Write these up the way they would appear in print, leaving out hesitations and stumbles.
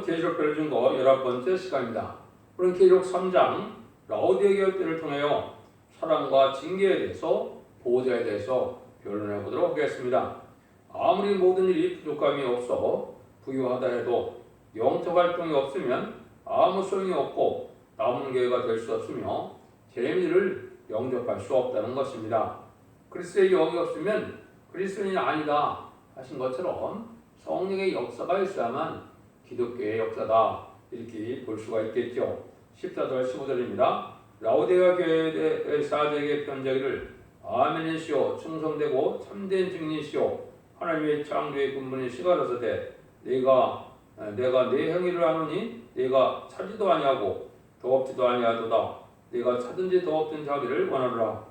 계시록별 증거 11번째 시간입니다. 오늘 계시록 3장 라오디게 교회를 통하여 사랑과 징계에 대해서 보호자에 대해서 변론해 보도록 하겠습니다. 아무리 모든 일이 부족함이 없어 부유하다 해도 영적 활동이 없으면 아무 소용이 없고 남은 교회가 될 수 없으며 재미를 영접할 수 없다는 것입니다. 그리스도의 영이 없으면 그리스도인이 아니다 하신 것처럼 성령의 역사가 있어야만 기독교의 역사다 이렇게 볼 수가 있겠죠. 14절 15절입니다. 라오디게아 교회의 사제에게 편지하기를 아멘이시오 충성되고 참된 증인이시오 하나님의 창조의 근본의 시가 가로사대 내가 내 행위를 하노니 내가 차지도 아니하고 더럽지도 아니하도다 내가 차든지 더럽든 자기를 원하노라.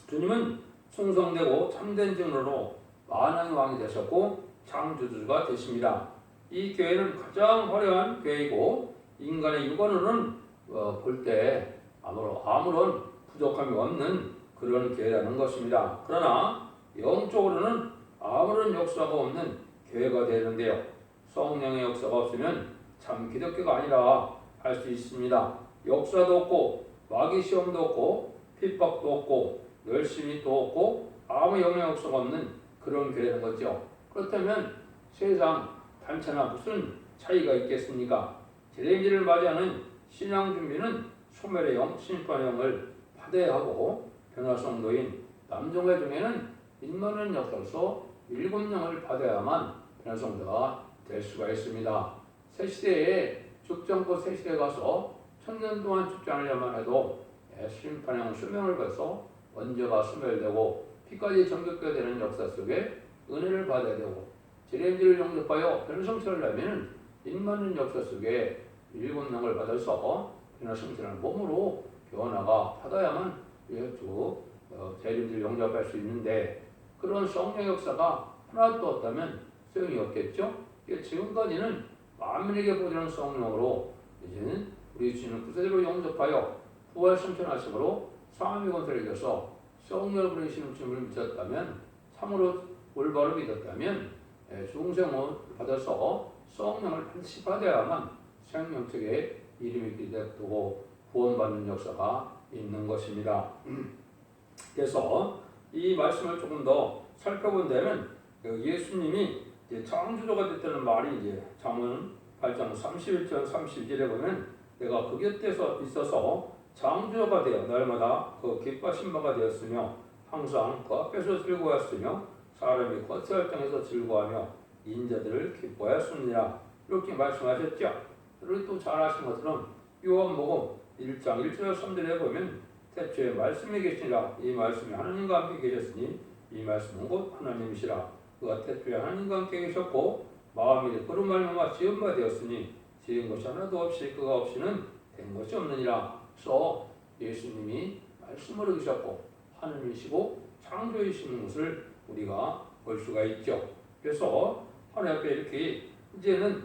주님은 충성되고 참된 증인으로 만왕의 왕이 되셨고 창조주가 되십니다. 이 교회는 가장 화려한 교회이고 인간의 육안으로는 볼 때 아무런 부족함이 없는 그런 교회라는 것입니다. 그러나 영적으로는 아무런 역사가 없는 교회가 되는데요. 성령의 역사가 없으면 참 기독교가 아니라 할 수 있습니다. 역사도 없고 마귀 시험도 없고 핍박도 없고 열심히도 없고 아무 영향 역사가 없는 그런 교회라는 거죠. 그렇다면 세상 단체나 무슨 차이가 있겠습니까? 재림지를 맞이하는 신앙 준비는 소멸의 영, 심판의 영을 받아야 하고 변화성도인 남종회 중에는 임마누엘 역사로서 7영을 받아야만 변화성도가 될 수가 있습니다. 새시대에 죽정부 새시대에 가서 1000년 동안 죽지 않으려면 해도 심판의 영 수명을 받아서 원죄가 소멸되고 피까지 정결케 되는 역사 속에 은혜를 받아야 되고 재림지를 영접하여 변화성체를 하면 임마누엘 역사 속에 7영을 받아서 변화성체를 몸으로 변화가 받아야만 쭉 재림지를 영접할 수 있는데 그런 성령 역사가 하나도 없다면 소용이 없겠죠. 지금까지는 만민에게 보여주는 성령으로 이제는 우리 주님을 구세주로 영접하여 부활 승천하심으로 상함의 권세를 이겨서 성령을 부르시는 주님을 믿었다면 참으로 올바로 믿었다면 중생을 받아서 성령을 반드시 받아야만 생명책에 이름이 기록되고 구원받는 역사가 있는 것입니다. 그래서 이 말씀을 조금 더 살펴본다면 예수님이 창조주가 됐다는 말이 이제 잠언 8장 31절 32절에 보면 내가 그 곁에서 있어서 창조주가 되어 날마다 그 기뻐하신 바가 되었으며 항상 그 앞에서 즐거워했으며 사람이 겉의 활동에서 즐거워하며 인자들을 기뻐하였습니다. 이렇게 말씀하셨죠. 그리고 또 잘 아신 것처럼 요한복음 1장 1절 3절에 보면 태초에 말씀이 계시니라 이 말씀이 하나님과 함께 계셨으니 이 말씀은 곧 하나님이시라 그가 태초에 하나님과 함께 계셨고 마음이 그로 말미암아 지은 바 되었으니 지은 것이 하나도 없이 그가 없이는 된 것이 없느니라. 그래서 예수님이 말씀으로 계셨고 하나님이시고 창조이시는 것을 우리가 볼 수가 있죠. 그래서 하나님 앞에 이렇게 이제는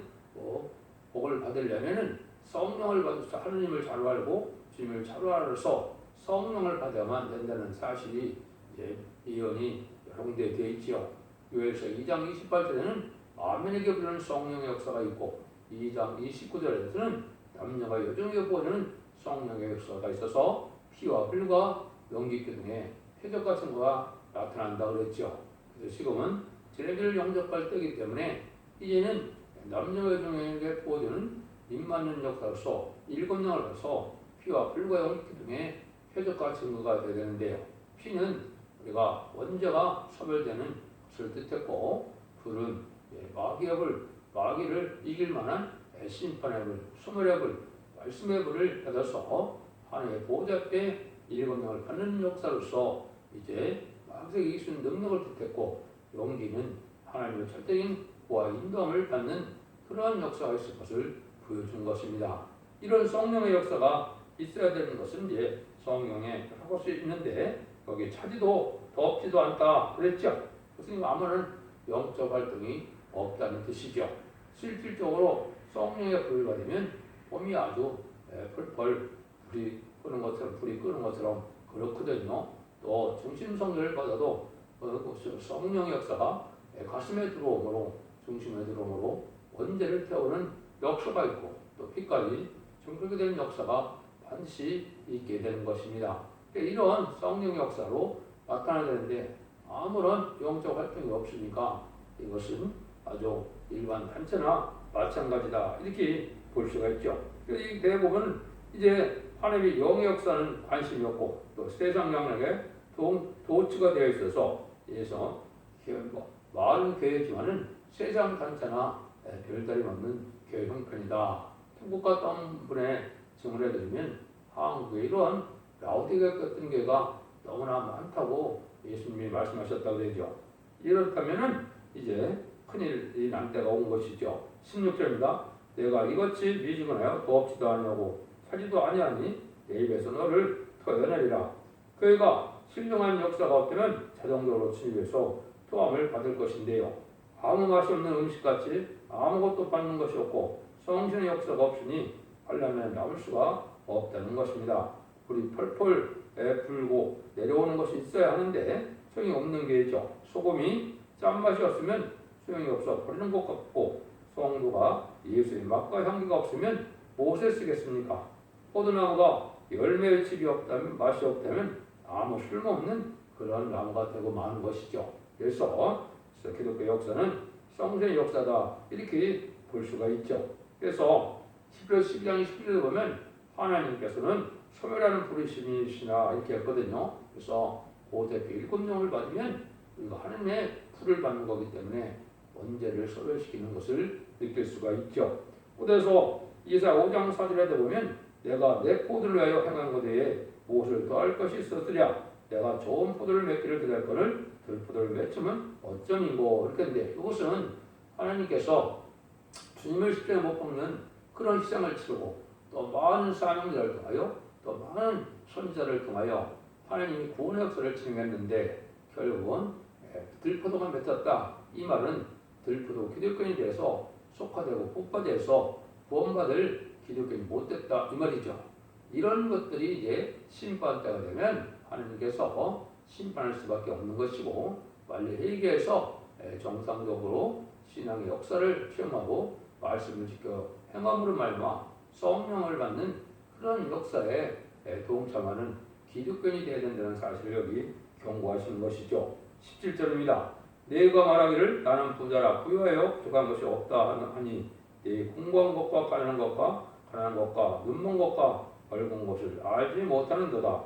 복을 받으려면은 성령을 받아서 하나님을 잘 알고 주님을 잘 알아서 성령을 받아야만 된다는 사실이 이제 예언이 여러 군데 되어 있지요. 요엘서 2장 28절에는 아멘에게 부르는 성령의 역사가 있고 2장 29절에서는 남녀가 여종에게 부르는 성령의 역사가 있어서 피와 불과 연기 등의 표적 같은 거가 나타난다 그랬죠. 그래서 지금은 재림지를 영접할 때이기 때문에 이제는 남녀 여종에게 부어주는 임마누엘 역사로서 7영을 받아서 피와 불과 연기 등의 표적과 증거가 되어야 되는데요. 피는 우리가 원죄가 소멸되는 것을 뜻했고 불은 마귀를 이길 만한 심판의 불, 소멸의 불, 말씀의 불을 받아서 하나님의 보호자 앞에 7영을 받는 역사로서 이제 마귀에게 이길 수 있는 능력을 뜻했고 용기는 하나님의 절대적인 보호와 인도함을 받는 그러한 역사가 있을 것을 보여준 것입니다. 이런 성령의 역사가 있어야 되는 것은 이제 성령에 할 수 있는데 여기 차지도 덥지도 않다 그랬죠. 그래서 아무런 영적 활동이 없다는 뜻이죠. 실질적으로 성령의 불을 받으면 몸이 아주 펄펄 불이 끄는 것처럼 그렇거든요. 또 중심성령을 받아도 성령의 역사가 가슴에 들어오므로 중심에 들어오므로 원죄를 태우는 역사가 있고 또 피까지 정결게 되는 역사가 반드시 있게 되는 것입니다. 이런 성령 역사로 나타나는데 아무런 영적 활동이 없으니까 이것은 아주 일반 단체나 마찬가지다 이렇게 볼 수가 있죠. 이 대부분 이제 하나님의 영의 역사는 관심이 없고 또 세상 영역에 도치가 되어 있어서 그래서 마을은 교회지만은 세상 단체나 별다름 없는 교회 형편이다. 통곡과 떠분의 증언을 해드리면 한국에 이러한 라오디게아 같은 교회가 너무나 많다고 예수님이 말씀하셨다고 되죠. 이렇다면은 이제 큰일이 난 때가 온 것이죠. 16절입니다. 내가 이것이 미지근하여 도없지도 아니하고 차지도 아니하니 내 입에서 너를 터여내리라. 그가 신령한 역사가 없다면 자동적으로 침입해서 토함을 받을 것인데요. 아무 맛이 없는 음식같이 아무것도 받는 것이 없고 성신의 역사가 없으니 하려면 나올 수가 없다는 것입니다. 불이 펄펄 불고 내려오는 것이 있어야 하는데 소용이 없는 게죠. 소금이 짠맛이 없으면 소용이 없어 버리는 것 같고 성도가 예수의 맛과 향기가 없으면 무엇에 쓰겠습니까? 포도나무가 열매의 칩이 없다면 맛이 없다면 아무 쓸모없는 그런 나무가 되고 마는 것이죠. 그래서 기독교 역사는 성신의 역사다 이렇게 볼 수가 있죠. 그래서 12장 11절에 보면 하나님께서는 소멸하는 불이시나 이렇게 했거든요. 그래서 그 대표 7명을 받으면 우리가 하나님의 불을 받는 거기 때문에 원죄를 소멸시키는 것을 느낄 수가 있죠. 그래서 이사 5장 4절에도 보면 내가 내 포도를 위하여 행한 것 외에 무엇을 더할 것이 있었으랴. 내가 좋은 포도를 맺기를 기다렸거늘 들포도를 맺으면 어쩌니고 이렇게 했는데 이것은 하나님께서 주님을 십자가에 못 박는 그런 희생을 치르고 또 많은 사명자를 통하여 또 많은 선지자를 통하여 하나님이 구원의 역사를 진행했는데 결국은 들포도가 맺혔다. 이 말은 들포도 기독교인에 대해서 속화되고 뽑아져서 구원받을 기독교인이 못됐다 이 말이죠. 이런 것들이 이제 심판 때가 되면 하나님께서 심판할 수밖에 없는 것이고 빨리 회개해서 정상적으로 신앙의 역사를 시험하고 말씀을 지켜 행함으로 말미암아 성령을 받는 그런 역사에 동참하는 기독교인이 되어야 된다는 사실을 여기 경고하시는 것이죠. 17절입니다. 내가 말하기를 나는 부자라 부유하여 부족한 것이 없다 하니 네 공부한 것과 가난한 것과 눈먼 것과 벌건 것을 알지 못하는도다.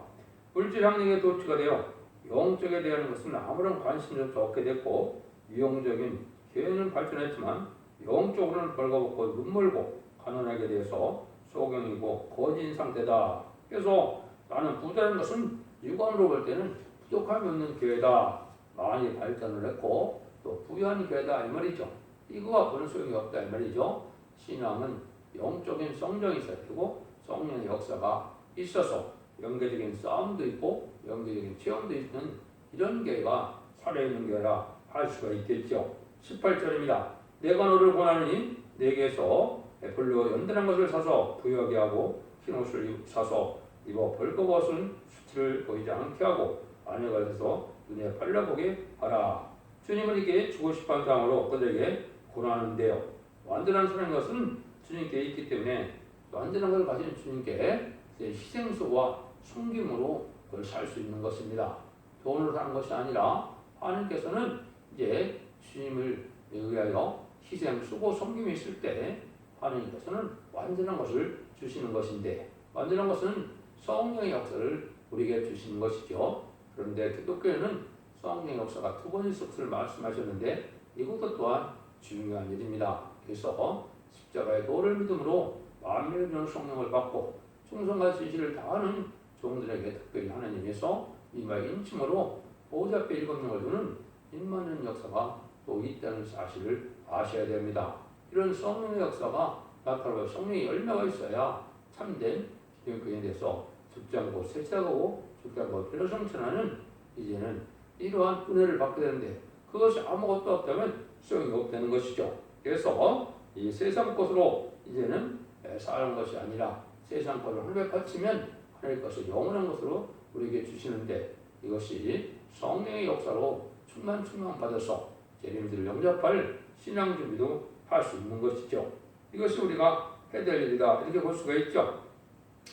물질 학력의 도취가 되어 영적에 대한 것은 아무런 관심도 없게 됐고 유형적인 교회는 발전했지만 영적으로는 벌거벗고 눈멀고 가난하게 돼서 소경이고 거진 상태다. 그래서 나는 부자라는 것은 육안으로 볼 때는 부족함이 없는 교회다. 많이 발전을 했고 또 부유한 교회다 이 말이죠. 이거가 본 소용이 없다 이 말이죠. 신앙은 영적인 성장이 있어야 되고 성령의 역사가 있어서 영계적인 싸움도 있고 영계적인 체험도 있는 이런 교회가 살아있는 교회라 할 수가 있겠죠. 18절입니다. 내가 너를 권하노니 내게서 불로 연단한 것을 사서 부유하게 하고 흰 옷을 사서 입어 벌거벗은 수치를 보이지 않게 하고 아내가 돼서 눈에 팔려보게 하라. 주님은 이게 주고 싶은 상으로 그들에게 권하는데요. 완전한 사랑인 것은 주님께 있기 때문에 완전한 것을 가진 주님께 희생수와 숨김으로 그걸 살 수 있는 것입니다. 돈으로 사는 것이 아니라 하나님께서는 이제 주님을 위하여 희생, 수고, 섬김이 있을 때 하나님께서는 완전한 것을 주시는 것인데 완전한 것은 성령의 역사를 우리에게 주시는 것이죠. 그런데 기독교에는 성령의 역사가 두 번 있을 것을 말씀하셨는데 이것도 또한 중요한 일입니다. 그래서 십자가의 도를 믿음으로 만민을 주는 성령을 받고 충성과 진실을 다하는 종들에게 특별히 하나님께서 이마의 인침으로 보호자 앞에 7명을 두는 임마누엘 역사가 또 있다는 사실을 아셔야 됩니다. 이런 성령의 역사가 나타나고 성령의 열매가 있어야 참된 기독교인에 대해서 죽지 않고 세차하고 죽지 않고 필요 성천하는 이제는 이러한 은혜를 받게 되는데 그것이 아무것도 없다면 소용이 없다는 것이죠. 그래서 이 세상 것으로 이제는 사는 것이 아니라 세상 것을 하나님께 바치면 하나님 것을 영원한 것으로 우리에게 주시는데 이것이 성령의 역사로 충만 받아서 재림들을 영접할 신앙 준비도 할 수 있는 것이죠. 이것이 우리가 해야 될 일이다. 이렇게 볼 수가 있죠.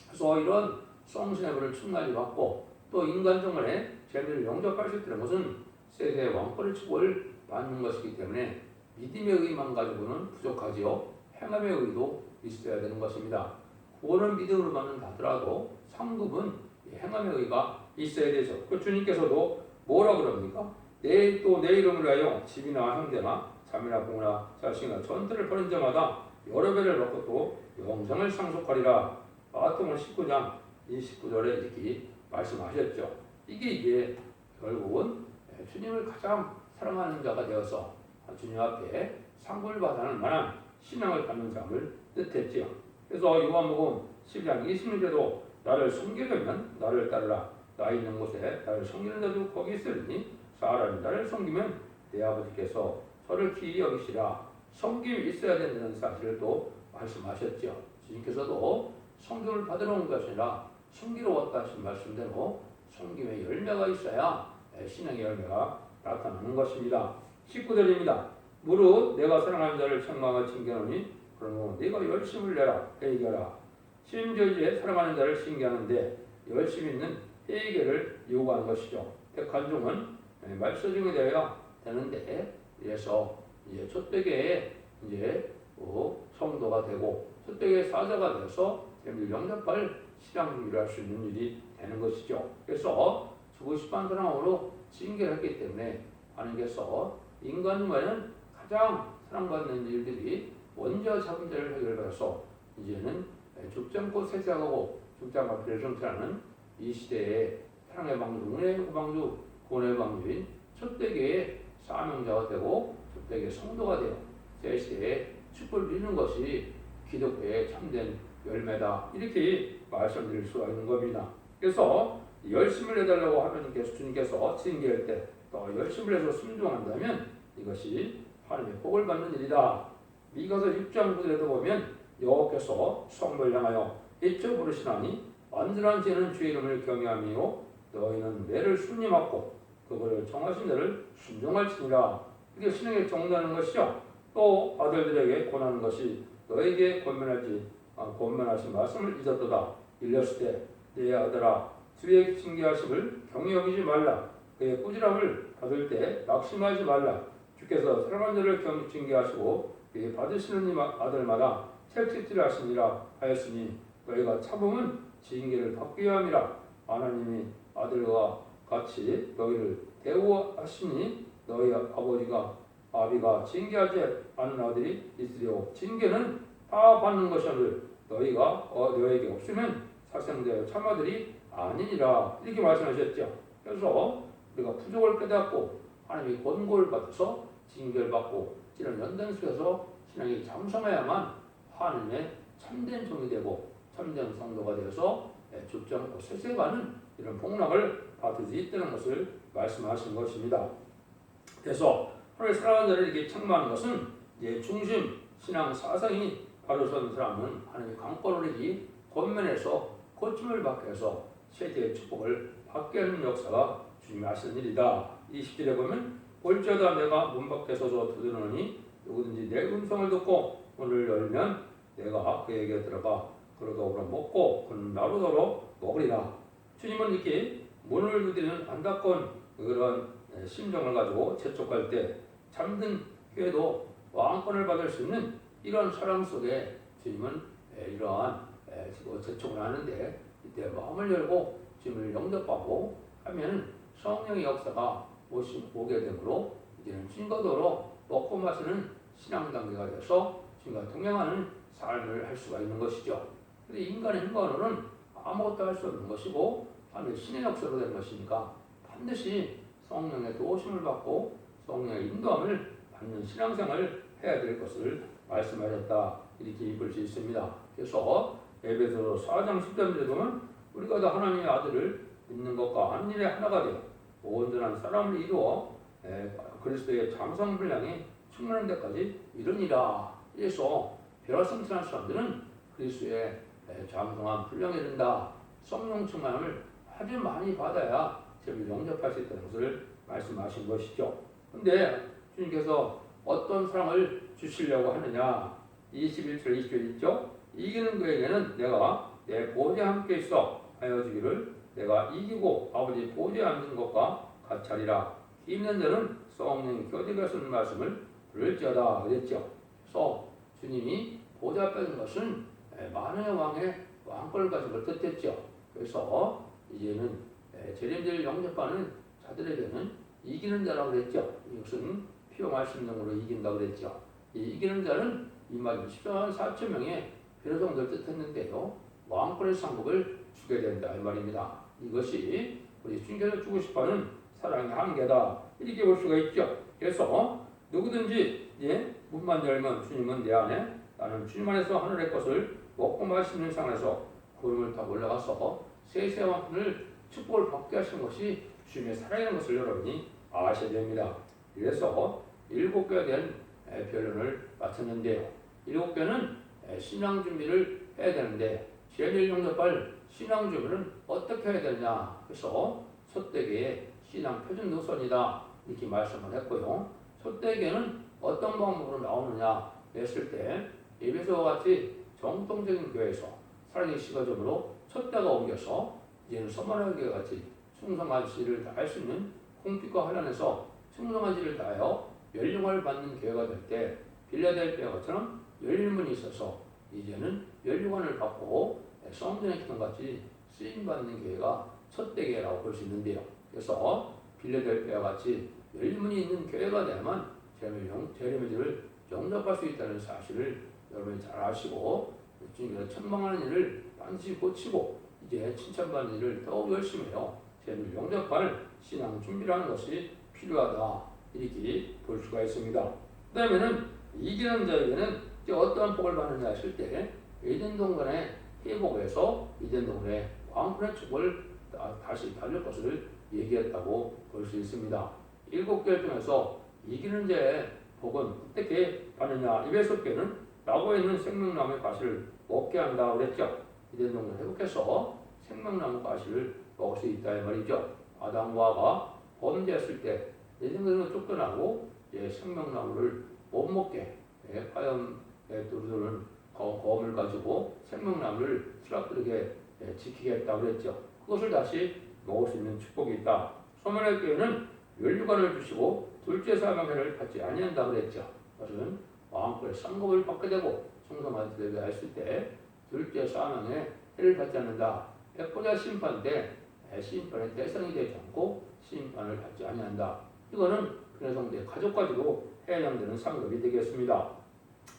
그래서 이런 성신의 불을 충만히 받고 또 인간정원에 재미를 영접할 수 있다는 것은 세세의 왕권의 축복을 받는 것이기 때문에 믿음의 의만 가지고는 부족하지요. 행함의 의도 있어야 되는 것입니다. 구원은 믿음으로 받는다 하더라도 상급은 행함의 의가 있어야 되죠. 그 주님께서도 뭐라 그럽니까? 내 이름을 위하여 집이나 형제나 자매나 부모나 자식이나 전투를 벌인 자마다 여러 배를 받고 또 영생을 상속하리라. 마태복음 19장 29절에 이렇게 말씀하셨죠. 이게 결국은 주님을 가장 사랑하는 자가 되어서 주님 앞에 상급을 받을 만한 신앙을 갖는 자를 뜻했지요. 그래서 요한복음 10장 26절에도 나를 섬기려면 나를 따르라. 나 있는 곳에 나를 섬기는 자도 거기 있으니 사람이 나를 섬기면 내 아버지께서 저를 귀히 여기시라. 섬김이 있어야 된다는 사실을 또 말씀하셨죠. 주님께서도 섬김을 받으러 온 것이 아니라 섬기러 왔다 하신 말씀대로 섬김의 열매가 있어야 신앙의 열매가 나타나는 것입니다. 19절입니다. 무릇 내가 사랑하는 자를 책망하고 징계하노니 그러므로 네가 열심을 내라 회개하라. 심지어 이제 사랑하는 자를 징계하는데 열심 있는 회개를 요구하는 것이죠. 간종은 말소중이 되어야 되는데 그래서 이제 첫대계에 이제 성도가 되고 첫대계의 사자가 되어서 영접할 신앙을 할 수 있는 일이 되는 것이죠. 그래서 주고싶은 사랑으로 징계를 했기 때문에 하나님께서 인간과는 가장 사랑받는 일들이 먼저 자금제를 해결받아서 이제는 죽지 않고 세상하고 죽지 않고 별성치라는 이 시대에 사랑의 방주, 은혜의 방주, 구원의 방주인 첫대계의 사명자가 되고 첫대계의 성도가 되어 제 시대에 축복을 누리는 것이 기독교의 참된 열매다. 이렇게 말씀드릴 수가 있는 겁니다. 그래서 열심을 해달라고 하나님께서 주님께서 징계할 때 또 열심을 해서 순종한다면 이것이 하나님의 복을 받는 일이다. 미가서 6장 9절에도 보면 여호와께서 성도를 향하여 일찍 부르시나니 완전한 죄는 주의 이름을 경외함이요 너희는 매를 순임하고 그거를 정하신 대를 순종할지니라. 이게 신앙의 정도하는 것이죠. 또 아들들에게 권하는 것이 너에게 권면하신 말씀을 잊었도다. 일렀을 때 내 아들아 주의 징계하심을 경히 여기지 말라. 그의 꾸지람을 받을 때 낙심하지 말라. 주께서 사랑하는 자를 징계하시고 그의 받으시는 아들마다 책찍질 하시니라 하였으니 너희가 참음은 징계를 받기 위함이라. 하나님이 아들과 같이 너희를 대우하시니 너희 아비가 징계하지 않는 아들이 있으리오. 징계는 다 받는 것이오늘 너희가 너에게 없으면 살생자의 참아들이 아니니라. 이렇게 말씀하셨죠. 그래서 우리가 부족을 깨닫고 하나님의 권고를 받아서 징계를 받고 이런 연단 속에서 신앙이 장성해야만 하나님의 참된 종이 되고 참된 성도가 되어서 죽지 않고 세세가는 이런 복락을 받을 수 있다는 것을 말씀하신 것입니다. 그래서 하나님의 사랑하는 자를 이렇게 책망하는 것은 중심 신앙 사상이 바로 선 사람은 하나님의 강권을 권면해서 고침을 받게 해서 세계의 축복을 받게 하는 역사가 주님이 하시는 일이다. 20절에 보면 볼지어다 내가 문 밖에 서서 두드리노니 누구든지 내 음성을 듣고 문을 열면 내가 그에게 들어가 그러가 오라 먹고 그는 나로더러 먹으리라. 주님은 이렇게 문을 두드리는 안타까운 그런 심정을 가지고 재촉할 때 잠든 교회도 왕권을 받을 수 있는 이런 사랑 속에 주님은 이러한 재촉을 하는데 이때 마음을 열고 주님을 영접하고 하면 성령의 역사가 오게 되므로 이제는 주님과더러 먹고 마시는 신앙 단계가 돼서 주님과 동행하는 삶을 할 수가 있는 것이죠. 그런데 인간의 행관으로는 아무것도 할 수 없는 것이고 하나님의 신의 역사로 되는 것이니까 반드시 성령의 도우심을 받고 성령의 인도함을 받는 신앙생활을 해야 될 것을 말씀하셨다. 이렇게 볼 수 있습니다. 그래서 에베소서 4장 10절에 보면 우리가 다 하나님의 아들을 믿는 것과 한 일에 하나가 되어 온전한 사람을 이루어 그리스도의 장성 분량이 충만한 데까지 이르니라. 그래서 변화성취한 사람들은 그리스도의 장성한 분량에 이른다. 성령 충만함을 아주 많이 받아야 제를 영접할 수 있다는 것을 말씀하신 것이죠. 그런데 주님께서 어떤 사랑을 주시려고 하느냐? 21절 20절 있죠. 이기는 그에게는 내가 내 보좌에 함께 있어 하여 주기를 내가 이기고 아버지 보좌에 앉은 것과 같이 하리라. 있는 자는 썩는 교제가 쓰는 말씀을 들을지어다 그랬죠. 그래서 주님이 보좌 앞에 있는 것은 만왕의 왕의 왕권을 가진 걸 뜻했죠. 그래서 이제는 재림절 영접하는 자들에게는 이기는 자라고 그랬죠. 이것은 피와 말씀 등으로 이긴다고 그랬죠. 이 이기는 자는 이말 14만 4천 명의 변호정들을 뜻했는데요. 왕권의 상급을 주게 된다 이 말입니다. 이것이 우리 주님께서 주고 싶어하는 사랑의 한계다 이렇게 볼 수가 있죠. 그래서 누구든지 문만 열면 주님은 내 안에 나는 주님 안에서 하늘의 것을 먹고 마시는 상에서 구름을 타고 올라가서 세세한 하늘 축복을 받게 하시는 것이 주님의 사랑이라는 것을 여러분이 아셔야 됩니다. 그래서 7개에 대한 변론을 마쳤는데요. 7개는 신앙 준비를 해야 되는데 제일 영접할 신앙 준비는 어떻게 해야 되느냐. 그래서 첫대계의 신앙 표준 노선이다 이렇게 말씀을 했고요. 첫대계는 어떤 방법으로 나오느냐 했을 때 예배소와 같이 정통적인 교회에서 사랑의 시가점으로 첫대가 옮겨서 이제는 서머나 교회 같이 충성한 지를 다할 수 있는 공핍과 환란에서 충성한 지를 다하여 멸류관을 받는 교회가 될 때 빌라델피아처럼 열림문이 있어서 이제는 멸류관을 받고 성전의 기능같이 쓰임받는 교회가 첫대교회라고 볼 수 있는데요. 그래서 빌라델피아 같이 열림문이 있는 교회가 되면 재림의들을 영접할 수 있다는 사실을 여러분이 잘 아시고 주님께서 천망하는 일을 반드시 고치고 이제 칭찬받는 일을 더욱 열심히 해요. 재림을 영접할 신앙 준비라는 것이 필요하다 이렇게 볼 수가 있습니다. 그 다음에는 이기는 자에게는 어떠한 복을 받느냐 했을 때 에덴 동산의 회복에서 에덴 동산의 왕권의 축복을 다시 받을 것을 얘기했다고 볼 수 있습니다. 7개를 통해서 이기는 자의 복은 어떻게 받느냐. 이 6개는 나무에 있는 생명나무의 과실을 먹게 한다 그랬죠. 에덴 동산을 회복해서 생명나무 과실을 먹을 수 있다 이 말이죠. 아담과 하와가 범죄했을 때 에덴에서 쫓겨나고 생명나무를 못 먹게 화염의 두루두는 검을 가지고 생명나무를 수락들에게 지키겠다고 그랬죠. 그것을 다시 먹을 수 있는 축복이 있다. 소멸의 교회는 멸류관을 주시고 둘째 사망회를 받지 아니한다 그랬죠. 그것은 왕권의 상급을 받게 되고 충성한 자들에게 했을 때 둘째 사망의 해를 받지 않는다. 백보자 심판 때 심판의 대상이 되지 않고 심판을 받지 아니한다. 이거는 그래성대 가족까지도 해당되는 상급이 되겠습니다.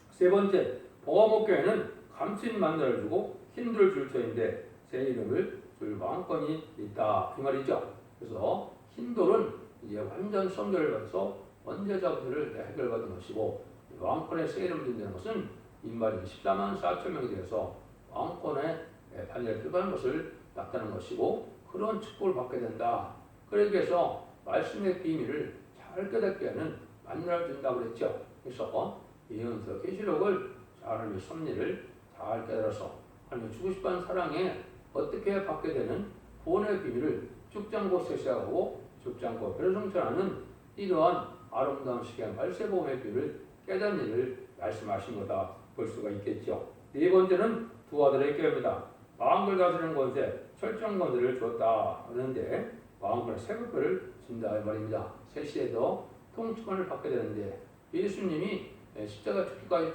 세 번째, 보호목교회는 감추인 만나를 주고 힘들을 줄 터인데 새 이름을 줄 왕권이 있다 이 말이죠. 그래서 힌돌은 이제 완전 성결을 받아서 원죄자들을 해결받은 것이고 왕권의 새 이름을 준다는 것은 인말이 14만 4천 명이 되어서 왕권의 반열에 들어가는 것을 나타내는 것이고 그런 축복을 받게 된다. 그러기 위해서 말씀의 비밀을 잘 깨닫게 하는 만나를 준다고 그랬죠. 그래서 예언서 계시록을 하나님의 섭리를 잘 깨달아서 하나님이 주고 싶어하는 사랑에 어떻게 받게 되는 구원의 비밀을 죽장고 시작하고 죽장고 별성천하는 이러한 아름다운 시간 말세복음의 비밀을 깨닫는 일을 말씀하신 거다 볼 수가 있겠죠. 네 번째는 두 아들의 교회입니다. 마음을 다스리는 권세, 철저한 권세를 주었다 하는데 마음을 새벽별을 준다 이 말입니다. 새 시대도 통치권을 받게 되는데 예수님이 십자가 죽기까지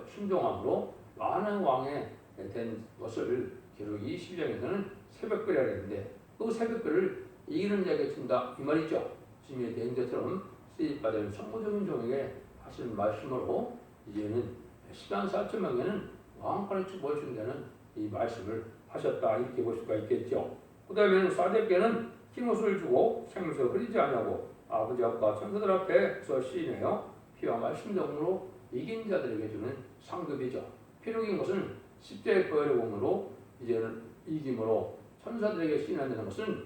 순종함으로 많은 왕에 된 것을 기록 20장에서는 새벽별이라 했는데 그 새벽별을 이기는 자에게 준다 이 말이죠. 주님의 대행자처럼 쓰임받은 성모적인 종에게 하시는 말씀으로 이제는 14만 4천 명에는 왕권의 축복을 준다는 이 말씀을 하셨다 이렇게 볼 수가 있겠죠. 그 다음에는 사대께는 흰옷을 주고 생명수 흐리지 아니하고 아버지 앞과 천사들 앞에서 시인하여 피와 말씀 등으로 이긴 자들에게 주는 상급이죠. 피록인 것은 십자의 보혈의 몸으로 이제는 이김으로 천사들에게 시인한다는 것은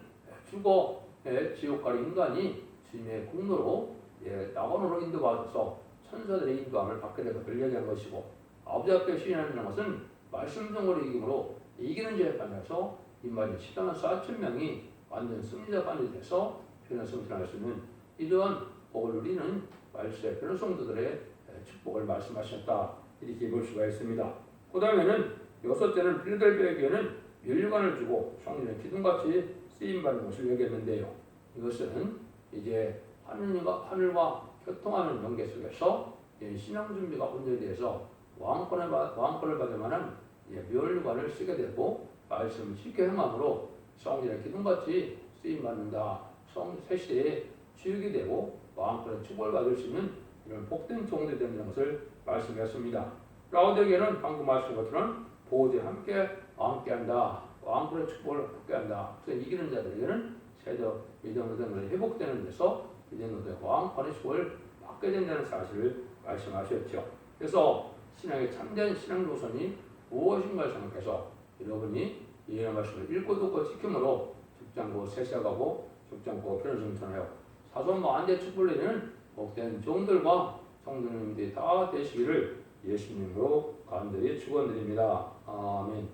죽어 지옥 가는 인간이 주님의 공로로 낙원으로 인도받아서 천사들의 인도함을 받게 된 것을 얘기한 것이고 아버지 앞에 시인한다는 것은 말씀 등으로 이김으로 이기는 자에 반해서 인마리 14만 4천 명이 완전 승리자반이 돼서 변화성전할 수 있는 이러한 복을 누리는 말세 변화성도들의 축복을 말씀하셨다 이렇게 볼 수가 있습니다. 그 다음에는 여섯째는 필라델피아 교회는 면류관을 주고 성전의 기둥같이 쓰임받는 것을 여겼는데요. 이것은 이제 하늘과 교통하는 연계 속에서 신앙 준비가 온전돼서 왕권을 받을 만한 면류관을 쓰게 되고 말씀을 쉽게 행함으로 성전의 기둥같이 쓰임받는다. 새시대에 주역이 되고 왕권의 축복을 받을 수 있는 이런 복된 종들이 되는 것을 말씀했습니다. 라오디게는 방금 말씀한 것처럼 보호자와 함께한다. 왕권의 축복을 함께한다. 그래서 이기는 자들에게는 세대 미정노동을 회복되는 데서 미정노동의 왕권의 축복을 받게 된다는 사실을 말씀하셨죠. 그래서 신앙의 참된 신앙 노선이 무엇인가를 생각해서 여러분이 이 말씀을 읽고 듣고 지킴으로 죽지 않고 세시하고 죽지 않고 편을 사소한 안대 축복을 내리는 복된 종들과 성도님들이 다 되시기를 예수님으로 간절히 축원드립니다. 아멘.